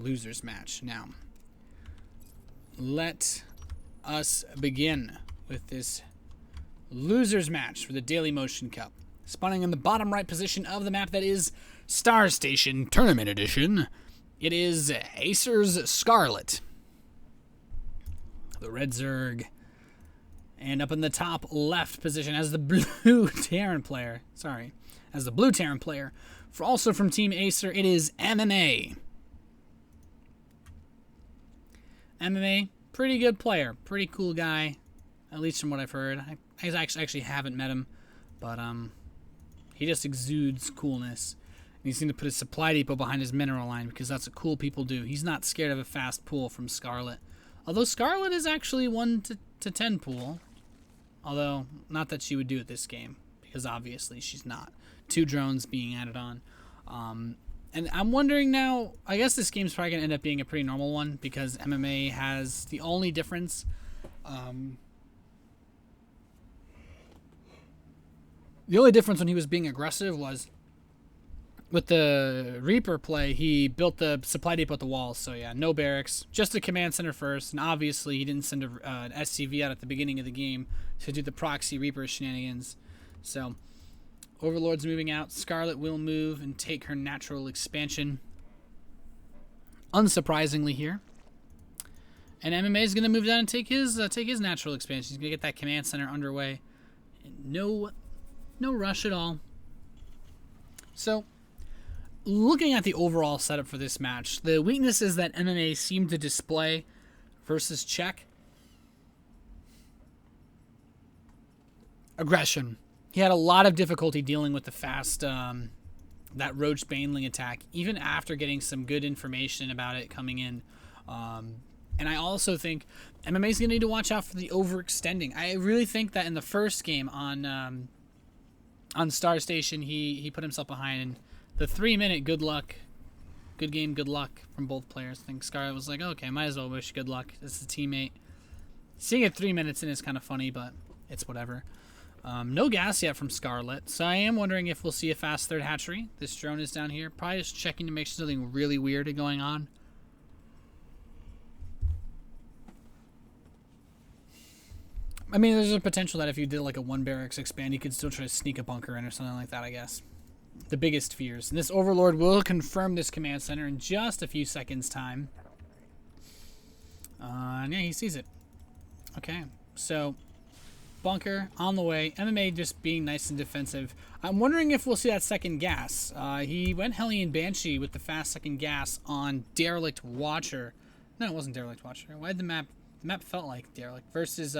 losers match. Now, let us begin with this losers match for the Dailymotion Cup. Spawning in the bottom right position of the map, that is Star Station Tournament Edition. It is Acer's Scarlett, the red Zerg. And up in the top left position as the blue Terran player. As the blue Terran player. Also from Team Acer, it is MMA. MMA, pretty good player. Pretty cool guy. At least from what I've heard. I actually haven't met him. But he just exudes coolness. And he's going to put his supply depot behind his mineral line because that's what cool people do. He's not scared of a fast pool from Scarlett. Although Scarlett is actually 1 to 10 pool. Although, not that she would do it this game, because obviously she's not. 2 drones being added on. And I'm wondering now, I guess this game's probably going to end up being a pretty normal one, because MMA has the only difference. The only difference when he was being aggressive was with the Reaper play, he built the supply depot at the walls. So yeah, no barracks, just a command center first. And obviously he didn't send an SCV out at the beginning of the game to do the proxy Reaper shenanigans. So Overlord's moving out. Scarlett will move and take her natural expansion. Unsurprisingly here. And MMA is going to move down and take his natural expansion. He's going to get that command center underway. No rush at all. So, looking at the overall setup for this match, the weaknesses that MMA seemed to display versus Czech. Aggression. He had a lot of difficulty dealing with the fast, that Roach Baneling attack, even after getting some good information about it coming in. And I also think MMA's going to need to watch out for the overextending. I really think that in the first game on Star Station, he put himself behind, and the 3-minute good luck, good game, good luck from both players. I think Scarlett was like, okay, might as well wish good luck. This is a teammate. Seeing it 3 minutes in is kind of funny, but it's whatever. No gas yet from Scarlett, so I am wondering if we'll see a fast third hatchery. This drone is down here. Probably just checking to make sure something really weird is going on. I mean, there's a potential that if you did like a 1 barracks expand, you could still try to sneak a bunker in or something like that, I guess. The biggest fears. And this Overlord will confirm this command center in just a few seconds' time. And yeah, he sees it. Okay, so bunker on the way. MMA just being nice and defensive. I'm wondering if we'll see that second gas. He went Hellion Banshee with the fast second gas on Derelict Watcher. No, it wasn't Derelict Watcher. Why did the map felt like Derelict versus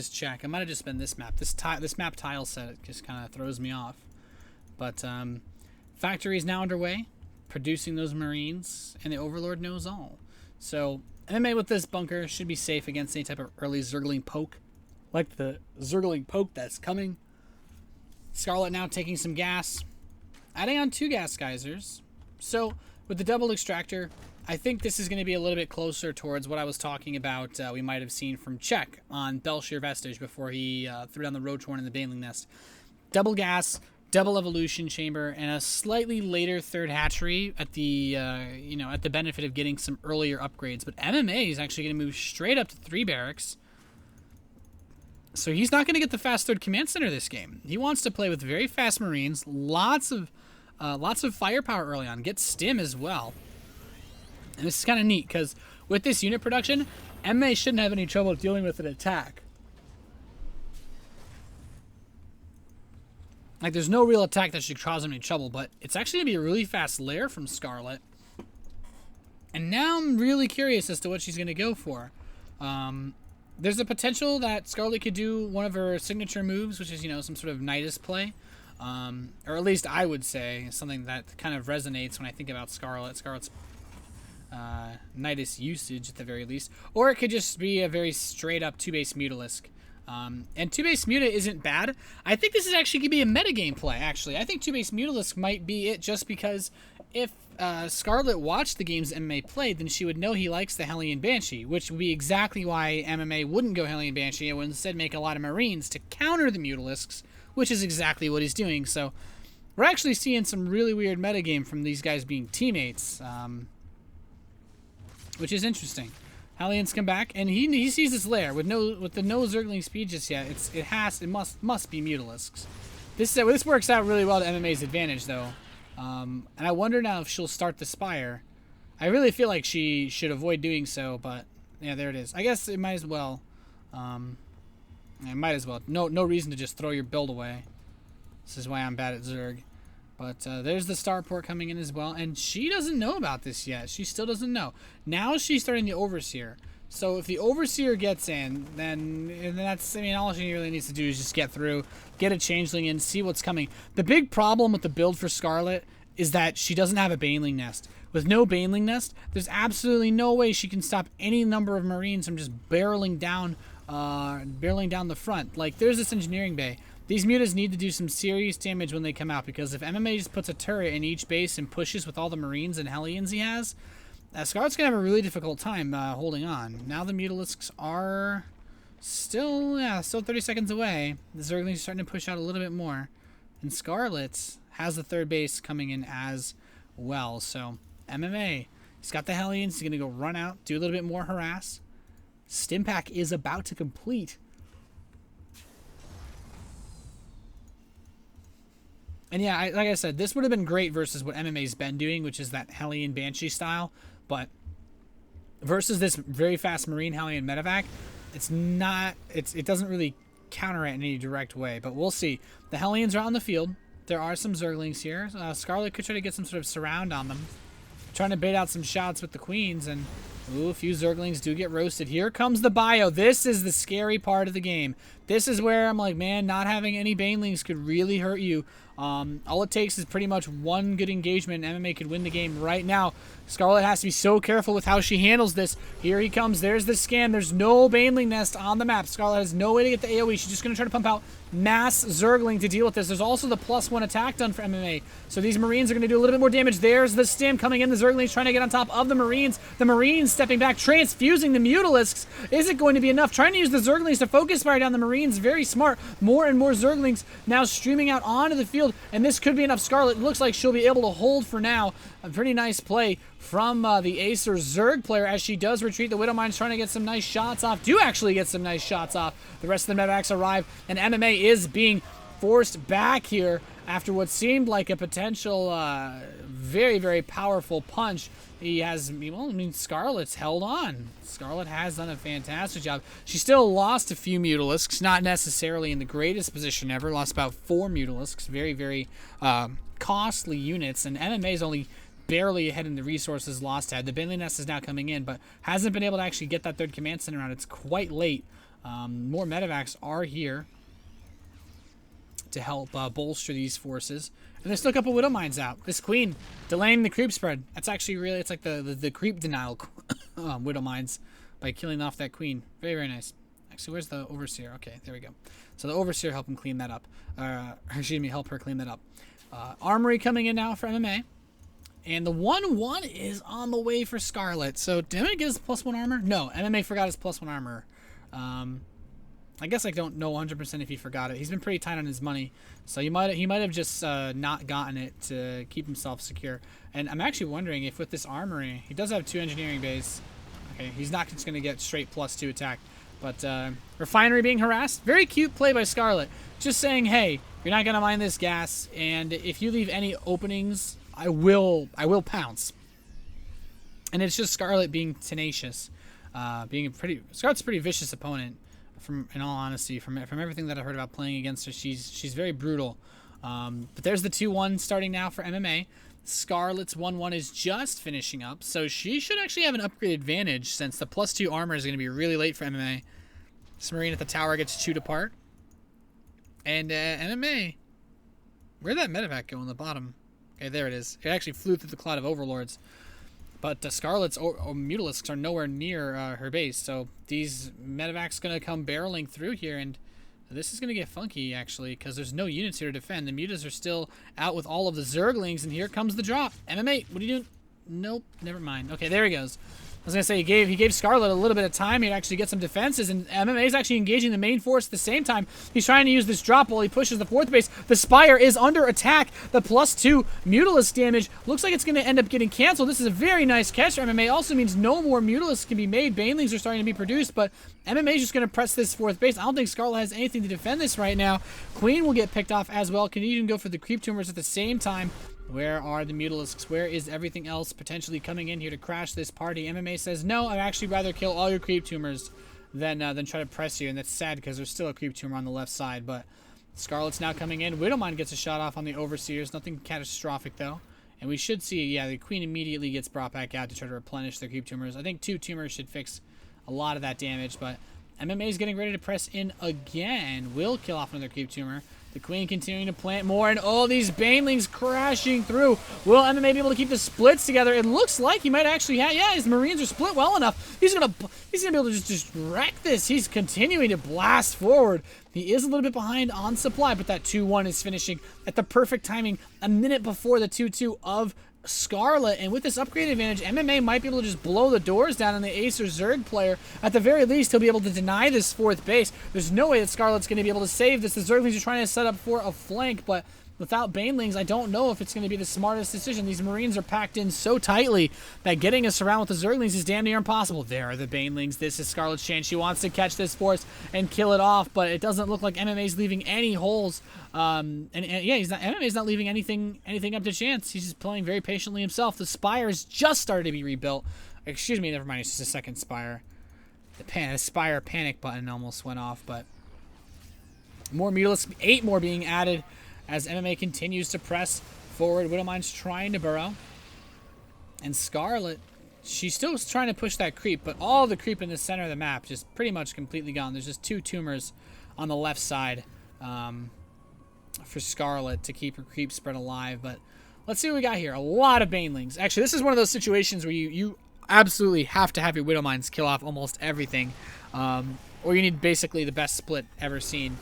Czech. It might have just been this map. This map tile set just kind of throws me off. But factory is now underway, producing those Marines, and the Overlord knows all. So MMA with this bunker should be safe against any type of early Zergling poke, like the Zergling poke that's coming. Scarlett now taking some gas, adding on 2 gas geysers. So with the double extractor, I think this is going to be a little bit closer towards what I was talking about we might have seen from Czech on Belshir Vestige before he threw down the Roach Horn in the Baneling Nest. Double gas, double evolution chamber, and a slightly later third hatchery at the at the benefit of getting some earlier upgrades. But MMA is actually going to move straight up to 3 barracks. So he's not going to get the fast third command center this game. He wants to play with very fast Marines, lots of firepower early on, get stim as well. And this is kind of neat, because with this unit production, MMA shouldn't have any trouble dealing with an attack. Like, there's no real attack that should cause him any trouble, but it's actually going to be a really fast lair from Scarlett. And now I'm really curious as to what she's going to go for. There's a potential that Scarlett could do one of her signature moves, which is, some sort of Nidus play. Or at least I would say something that kind of resonates when I think about Scarlett. Scarlett's Nidus usage at the very least, or it could just be a very straight up 2-base Mutalisk. And 2-base Muta isn't bad. I think this is actually going to be a metagame play, actually. I think 2-base Mutalisk might be it, just because if Scarlett watched the games MMA played, then she would know he likes the Hellion Banshee, which would be exactly why MMA wouldn't go Hellion Banshee and would instead make a lot of Marines to counter the Mutalisks, which is exactly what he's doing. So We're actually seeing some really weird metagame from these guys being teammates, which is interesting. Hellions come back, and he sees this lair with the no Zergling speed just yet. It must be Mutalisks. This works out really well to MMA's advantage though, and I wonder now if she'll start the Spire. I really feel like she should avoid doing so, but yeah, there it is. I guess it might as well. It might as well. No reason to just throw your build away. This is why I'm bad at Zerg. But there's the starport coming in as well, and she doesn't know about this yet. She still doesn't know. Now she's starting the Overseer. So if the Overseer gets in, then that's, I mean, all she really needs to do is just get through, get a Changeling in, see what's coming. The big problem with the build for Scarlett is that she doesn't have a Baneling Nest. With no Baneling Nest, there's absolutely no way she can stop any number of Marines from just barreling down the front. Like, there's this Engineering Bay. These mutas need to do some serious damage when they come out, because if MMA just puts a turret in each base and pushes with all the Marines and Hellions he has, Scarlett's going to have a really difficult time holding on. Now the Mutalisks are still 30 seconds away. The Zerglings are starting to push out a little bit more. And Scarlett has the third base coming in as well. So MMA, he's got the Hellions. He's going to go run out, do a little bit more harass. Stimpack is about to complete. And yeah, like I said, this would have been great versus what MMA's been doing, which is that Hellion Banshee style. But versus this very fast Marine Hellion medevac, it doesn't really counter it in any direct way. But we'll see. The Hellions are on the field. There are some Zerglings here. Scarlett could try to get some sort of surround on them, trying to bait out some shots with the Queens. And ooh, a few Zerglings do get roasted. Here comes the bio. This is the scary part of the game. This is where I'm like, man, not having any Banelings could really hurt you. All it takes is pretty much one good engagement, and MMA could win the game right now. Scarlett has to be so careful with how she handles this. Here he comes. There's the scan. There's no Baneling Nest on the map. Scarlett has no way to get the AoE. She's just going to try to pump out mass Zergling to deal with this. There's also the +1 attack done for MMA. So these Marines are going to do a little bit more damage. There's the stim coming in. The Zerglings trying to get on top of the Marines. The Marines stepping back, transfusing the Mutalisks. Is it going to be enough? Trying to use the Zerglings to focus fire down the Marines. Very smart. More and more Zerglings now streaming out onto the field. And this could be enough. Scarlett looks like she'll be able to hold for now. A pretty nice play from the Acer Zerg player as she does retreat. The Widowmine's trying to get some nice shots off. Do actually get some nice shots off. The rest of the medevacs arrive, and MMA is being forced back here after what seemed like a potential very, very powerful punch. He has, well, I mean, Scarlett's held on. Scarlett has done a fantastic job. She still lost a few Mutalisks, not necessarily in the greatest position ever. Lost about 4 Mutalisks. Very, very costly units, and MMA's only barely ahead in the resources lost had. The Baneling Nest is now coming in, but hasn't been able to actually get that third command center out. It's quite late. More medevacs are here to help bolster these forces. And there's still a couple Widowmines out. This Queen delaying the creep spread. That's actually really, it's like the creep denial Widowmines by killing off that Queen. Very, very nice. Actually, where's the Overseer? Okay, there we go. So the Overseer helped him clean that up. Excuse me, help her clean that up. Armory coming in now for MMA. And the 1-1 is on the way for Scarlett. So did MMA get his +1 armor? No, MMA forgot his +1 armor. I guess I don't know 100% if he forgot it. He's been pretty tight on his money, so he might have just not gotten it to keep himself secure. And I'm actually wondering if with this armory, he does have 2 engineering bays. Okay, he's not just going to get straight +2 attack. But Refinery being harassed, very cute play by Scarlett. Just saying, hey, you're not going to mine this gas, and if you leave any openings, I will pounce. And it's just Scarlett being tenacious, Scarlett's a pretty vicious opponent. In all honesty, from everything that I heard about playing against her, she's very brutal. But there's the 2-1 starting now for MMA. Scarlett's 1-1 is just finishing up, so she should actually have an upgrade advantage since the +2 armor is going to be really late for MMA. This Marine at the tower gets chewed apart. And MMA, where'd that medevac go on the bottom? Okay, there it is. It actually flew through the cloud of overlords. But Scarlett's Mutalisks are nowhere near her base, so these medevacs going to come barreling through here, and this is going to get funky, actually, because there's no units here to defend. The mutas are still out with all of the Zerglings, and here comes the drop. MMA, what are you doing? Nope, never mind. Okay, there he goes. was going to say, he gave Scarlett a little bit of time here to actually get some defenses, and MMA is actually engaging the main force at the same time. He's trying to use this drop while he pushes the fourth base. The Spire is under attack. The +2 Mutalisk damage looks like it's going to end up getting canceled. This is a very nice catch for MMA. Also means no more Mutalisks can be made. Banelings are starting to be produced, but MMA is just going to press this fourth base. I don't think Scarlett has anything to defend this right now. Queen will get picked off as well. Can even go for the creep tumors at the same time. Where are the Mutalisks? Where is everything else potentially coming in here to crash this party? MMA says, no, I'd actually rather kill all your creep tumors than try to press you. And that's sad because there's still a creep tumor on the left side. But Scarlett's now coming in. Widowmine gets a shot off on the Overseers. Nothing catastrophic, though. And we should see, yeah, the Queen immediately gets brought back out to try to replenish the creep tumors. I think 2 tumors should fix a lot of that damage. But MMA is getting ready to press in again. Will kill off another creep tumor. The Queen continuing to plant more, and all these Banelings crashing through. Will MMA be able to keep the splits together? It looks like he might actually have. Yeah, his Marines are split well enough. He's gonna be able to just wreck this. He's continuing to blast forward. He is a little bit behind on supply, but that 2-1 is finishing at the perfect timing, a minute before the 2-2 of Scarlett. And with this upgrade advantage, MMA might be able to just blow the doors down on the Ace or Zerg player. At the very least, he'll be able to deny this fourth base. There's no way that Scarlett's going to be able to save this. The Zerglings are trying to set up for a flank, but without Banelings, I don't know if it's going to be the smartest decision. These Marines are packed in so tightly that getting us around with the Zerglings is damn near impossible. There are the Banelings. This is Scarlett's chance. She wants to catch this force and kill it off, but it doesn't look like MMA's leaving any holes. And yeah, MMA's not leaving anything up to chance. He's just playing very patiently himself. The Spire's just started to be rebuilt. Excuse me, never mind. It's just a second Spire. The Spire panic button almost went off, but more Mutalisks, 8 more being added as MMA continues to press forward. Widowmine's trying to burrow. And Scarlett, she's still trying to push that creep, but all the creep in the center of the map just pretty much completely gone. There's just 2 tumors on the left side for Scarlett to keep her creep spread alive. But let's see what we got here. A lot of Banelings. Actually, this is one of those situations where you absolutely have to have your Widowmines kill off almost everything. Or you need basically the best split ever seen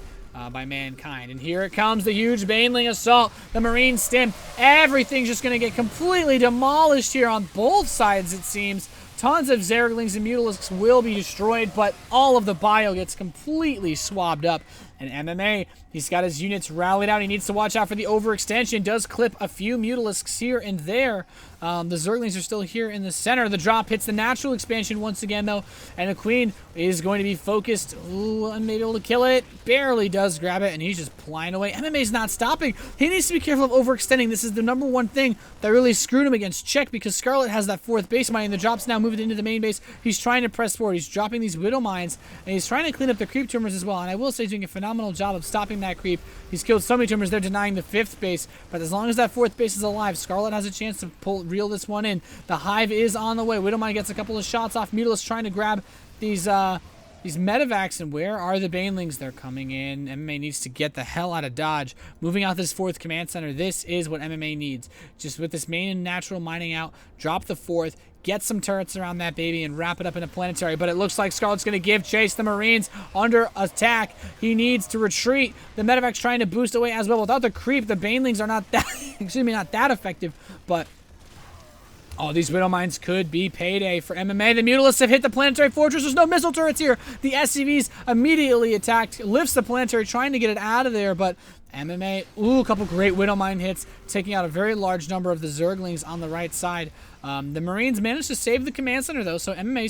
by mankind. And here it comes, the huge Baneling assault, the Marine stim. Everything's just going to get completely demolished here on both sides, it seems. Tons of Zerglings and Mutalisks will be destroyed, but all of the bio gets completely swabbed up. And MMA, he's got his units rallied out. He needs to watch out for the overextension. Does clip a few Mutalisks here and there. The Zerglings are still here in the center. The drop hits the natural expansion once again, though. And the Queen is going to be focused. Ooh, and maybe able to kill it. Barely does grab it, and he's just flying away. MMA's not stopping. He needs to be careful of overextending. This is the #1 thing that really screwed him against Czech, because Scarlett has that 4th base mine, and the drop's now moving into the main base. He's trying to press forward. He's dropping these Widow mines, and he's trying to clean up the creep tumors as well. And I will say he's doing a phenomenal job of stopping that creep. He's killed so many tumors, they're denying the 5th base. But as long as that 4th base is alive, Scarlett has a chance to reel this one in. The Hive is on the way. Widowmine gets a couple of shots off. Mutalisk trying to grab these medevacs. And where are the Banelings? They're coming in. MMA needs to get the hell out of Dodge. Moving out this 4th command center. This is what MMA needs. Just with this main and natural mining out, drop the 4th, get some turrets around that baby, and wrap it up in a planetary. But it looks like Scarlett's going to give chase. The Marines under attack. He needs to retreat. The medevac's trying to boost away as well. Without the creep, the Banelings are not that not that effective. But oh, these Widow Mines could be payday for MMA. The Mutalisks have hit the planetary fortress. There's no missile turrets here. The SCVs immediately attacked. Lifts the planetary, trying to get it out of there, but MMA, ooh, a couple great Widow Mine hits, taking out a very large number of the Zerglings on the right side. The Marines managed to save the command center, though, so MMA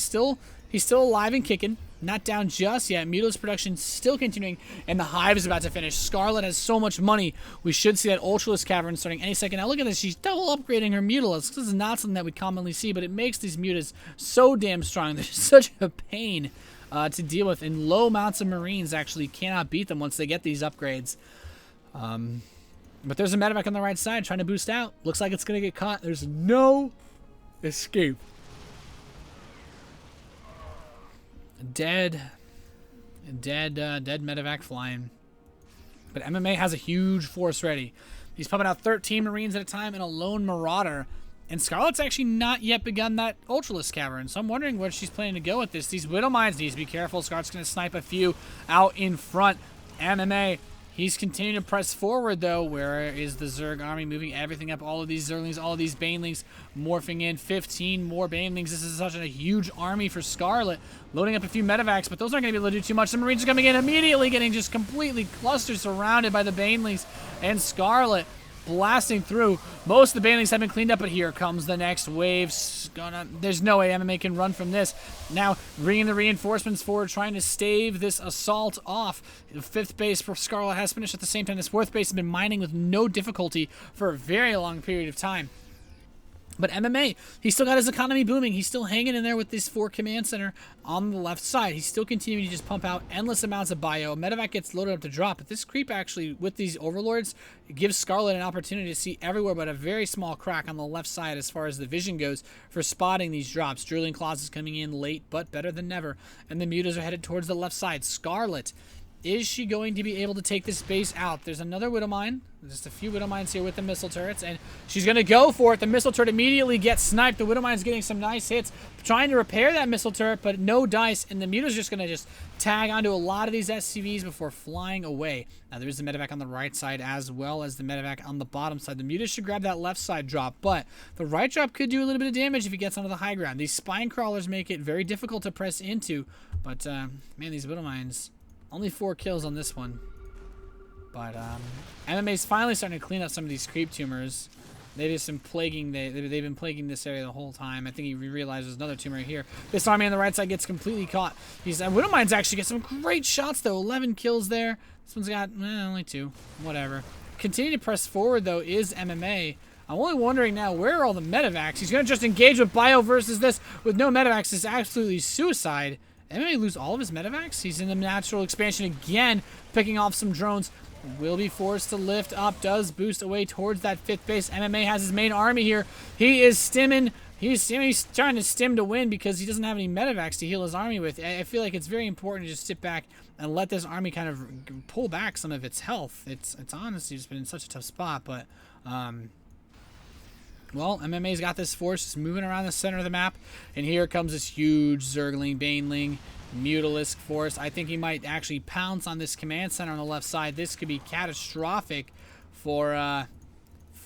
he's still alive and kicking. Not down just yet. Mutalisk production still continuing, and the Hive is about to finish. Scarlett has so much money. We should see that Ultralisk Cavern starting any second. Now look at this. She's double upgrading her Mutalisk. This is not something that we commonly see, but it makes these Mutas so damn strong. They're such a pain to deal with, and low amounts of Marines actually cannot beat them once they get these upgrades. But there's a medevac on the right side trying to boost out. Looks like it's going to get caught. There's no escape. Dead medevac flying. But MMA has a huge force ready. He's pumping out 13 Marines at a time and a lone Marauder. And Scarlett's actually not yet begun that Ultralisk Cavern, so I'm wondering where she's planning to go with this. These Widow Mines needs to be careful. Scarlett's going to snipe a few out in front. MMA, He's continuing to press forward, though. Where is the Zerg army moving everything up? All of these Zerglings, all of these Banelings morphing in. 15 more Banelings. This is such a huge army for Scarlett. Loading up a few medevacs, but those aren't going to be able to do too much. The Marines are coming in immediately, getting just completely clustered, surrounded by the Banelings. And Scarlett blasting through. Most of the Banelings have been cleaned up, but here comes the next wave. There's no way MMA can run from this. Now, bringing the reinforcements forward, trying to stave this assault off. The 5th base for Scarlett has finished at the same time. This 4th base has been mining with no difficulty for a very long period of time. But MMA, he's still got his economy booming. He's still hanging in there with this 4 command center on the left side. He's still continuing to just pump out endless amounts of bio. Medevac gets loaded up to drop. But this creep actually, with these overlords, gives Scarlett an opportunity to see everywhere but a very small crack on the left side as far as the vision goes for spotting these drops. Drilling Claws is coming in late, but better than never. And the mutas are headed towards the left side. Scarlett, is she going to be able to take this base out? There's another Widow Mine. Just a few Widow Mines here with the missile turrets, and she's going to go for it. The missile turret immediately gets sniped. The Widow Mine's getting some nice hits, trying to repair that missile turret, but no dice, and the Muta's just going to just tag onto a lot of these SCVs before flying away. Now, there's the medevac on the right side as well as the medevac on the bottom side. The Muta should grab that left side drop, but the right drop could do a little bit of damage if he gets onto the high ground. These spine crawlers make it very difficult to press into, but, man, these Widow Mines... Only 4 kills on this one. But MMA's finally starting to clean up some of these creep tumors. They've just been plaguing they've been plaguing this area the whole time. I think he realizes there's another tumor here. This army on the right side gets completely caught. Widow Mines actually get some great shots though. 11 kills there. This one's got only 2. Whatever. Continue to press forward though is MMA. I'm only wondering now, where are all the medevacs? He's going to just engage with bio versus this with no medevacs. It's absolutely suicide. MMA lose all of his medevacs. He's in the natural expansion again, picking off some drones. Will be forced to lift up. Does boost away towards that 5th base. MMA has his main army here. He is stimming. He's trying to stim to win because he doesn't have any medevacs to heal his army with. I feel like it's very important to just sit back and let this army kind of pull back some of its health. It's honestly just been in such a tough spot, but well, MMA's got this force just moving around the center of the map, and here comes this huge Zergling, Baneling, Mutalisk force. I think he might actually pounce on this command center on the left side. This could be catastrophic for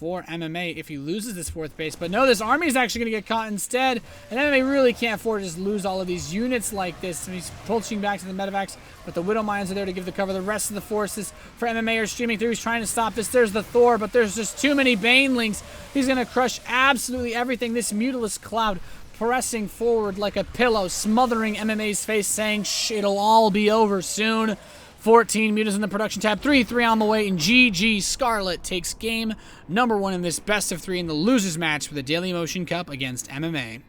MMA if he loses this 4th base. But no, this army is actually going to get caught instead, and MMA really can't afford to just lose all of these units like this. And he's pushing back to the medevacs, but the Widow Mines are there to give the cover. The rest of the forces for MMA are streaming through. He's trying to stop this. There's the Thor, but there's just too many Banelings. He's going to crush absolutely everything. This Mutalisk cloud pressing forward like a pillow, smothering MMA's face, saying, shh, it'll all be over soon. 14 mutas in the production tab, 3-3 on the way, and GG. Scarlett takes game number 1 in this best of 3 in the losers match for the Dailymotion Cup against MMA.